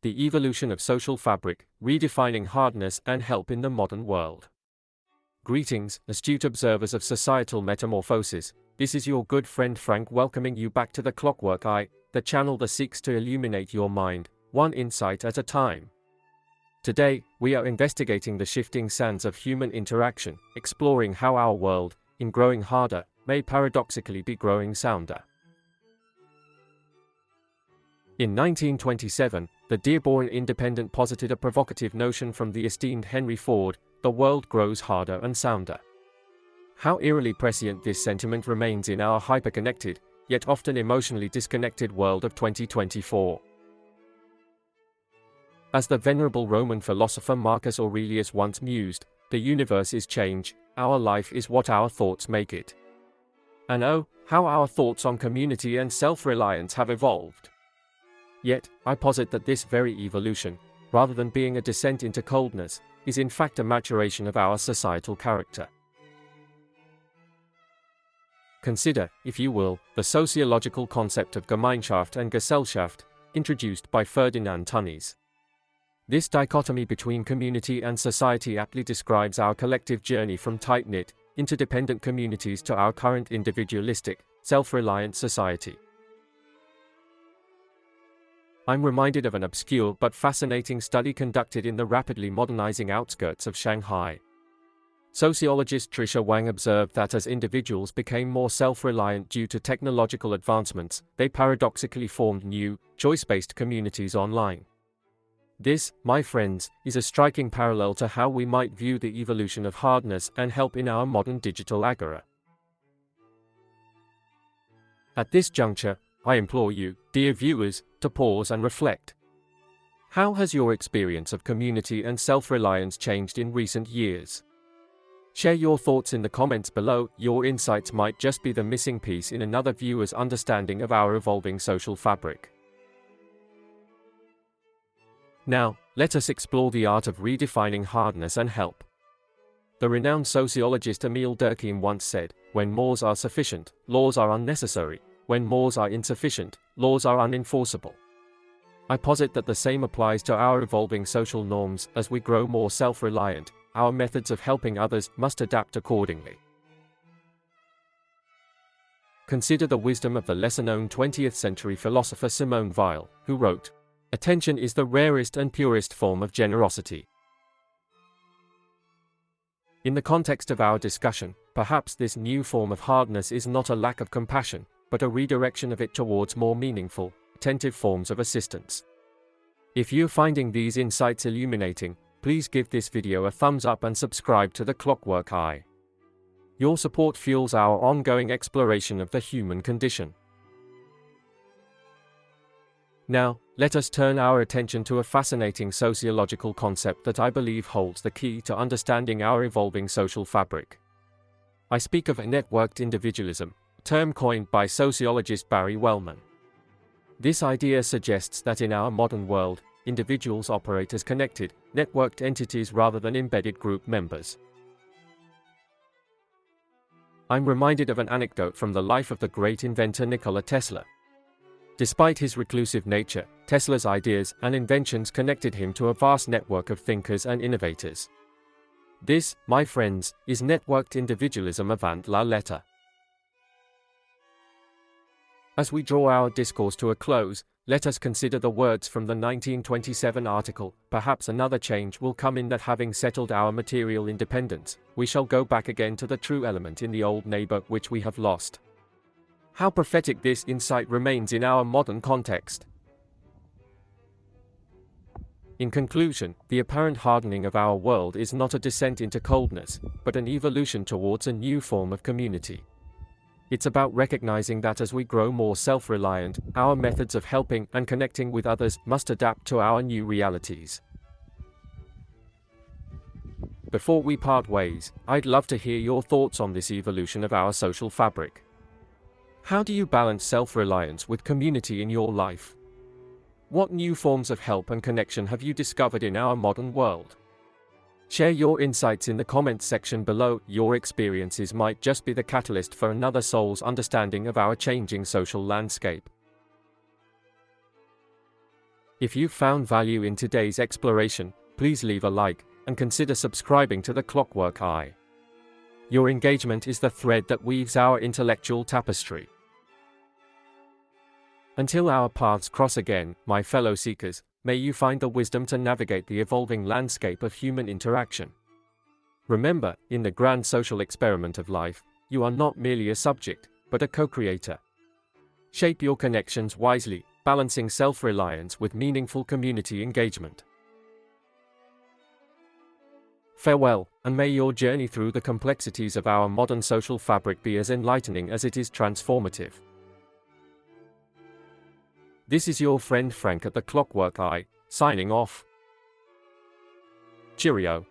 The Evolution of Social Fabric, Redefining Hardness and Help in the Modern World. Greetings, astute observers of societal metamorphosis. This is your good friend Frank welcoming you back to the Clockwork Eye, the channel that seeks to illuminate your mind, one insight at a time. Today, we are investigating the shifting sands of human interaction, exploring how our world, in growing harder, may paradoxically be growing sounder. In 1927, the Dearborn Independent posited a provocative notion from the esteemed Henry Ford: the world grows harder and sounder. How eerily prescient this sentiment remains in our hyperconnected, yet often emotionally disconnected world of 2024. As the venerable Roman philosopher Marcus Aurelius once mused, the universe is change, our life is what our thoughts make it. And oh, how our thoughts on community and self-reliance have evolved. Yet, I posit that this very evolution, rather than being a descent into coldness, is in fact a maturation of our societal character. Consider, if you will, the sociological concept of Gemeinschaft and Gesellschaft, introduced by Ferdinand Tönnies. This dichotomy between community and society aptly describes our collective journey from tight-knit, interdependent communities to our current individualistic, self-reliant society. I'm reminded of an obscure but fascinating study conducted in the rapidly modernizing outskirts of Shanghai. Sociologist Tricia Wang observed that as individuals became more self-reliant due to technological advancements, they paradoxically formed new, choice-based communities online. This, my friends, is a striking parallel to how we might view the evolution of hardness and help in our modern digital agora. At this juncture, I implore you, dear viewers, to pause and reflect. How has your experience of community and self-reliance changed in recent years? Share your thoughts in the comments below. Your insights might just be the missing piece in another viewer's understanding of our evolving social fabric. Now, let us explore the art of redefining hardness and help. The renowned sociologist Emil Durkheim once said, "When mores are sufficient, laws are unnecessary. When mores are insufficient, laws are unenforceable." I posit that the same applies to our evolving social norms. As we grow more self-reliant, our methods of helping others must adapt accordingly. Consider the wisdom of the lesser-known 20th century philosopher Simone Weil, who wrote, "Attention is the rarest and purest form of generosity." In the context of our discussion, perhaps this new form of hardness is not a lack of compassion, but a redirection of it towards more meaningful, attentive forms of assistance. If you're finding these insights illuminating, please give this video a thumbs up and subscribe to the Clockwork Eye. Your support fuels our ongoing exploration of the human condition. Now, let us turn our attention to a fascinating sociological concept that I believe holds the key to understanding our evolving social fabric. I speak of a networked individualism, a term coined by sociologist Barry Wellman. This idea suggests that in our modern world, individuals operate as connected, networked entities rather than embedded group members. I'm reminded of an anecdote from the life of the great inventor Nikola Tesla. Despite his reclusive nature, Tesla's ideas and inventions connected him to a vast network of thinkers and innovators. This, my friends, is networked individualism avant la lettre. As we draw our discourse to a close, let us consider the words from the 1927 article: "Perhaps another change will come in that having settled our material independence, we shall go back again to the true element in the old neighbor which we have lost." How prophetic this insight remains in our modern context. In conclusion, the apparent hardening of our world is not a descent into coldness, but an evolution towards a new form of community. It's about recognizing that as we grow more self-reliant, our methods of helping and connecting with others must adapt to our new realities. Before we part ways, I'd love to hear your thoughts on this evolution of our social fabric. How do you balance self-reliance with community in your life? What new forms of help and connection have you discovered in our modern world? Share your insights in the comments section below. Your experiences might just be the catalyst for another soul's understanding of our changing social landscape. If you found value in today's exploration, please leave a like, and consider subscribing to the Clockwork Eye. Your engagement is the thread that weaves our intellectual tapestry. Until our paths cross again, my fellow seekers, may you find the wisdom to navigate the evolving landscape of human interaction. Remember, in the grand social experiment of life, you are not merely a subject, but a co-creator. Shape your connections wisely, balancing self-reliance with meaningful community engagement. Farewell, and may your journey through the complexities of our modern social fabric be as enlightening as it is transformative. This is your friend Frank at the Clockwork Eye, signing off. Cheerio.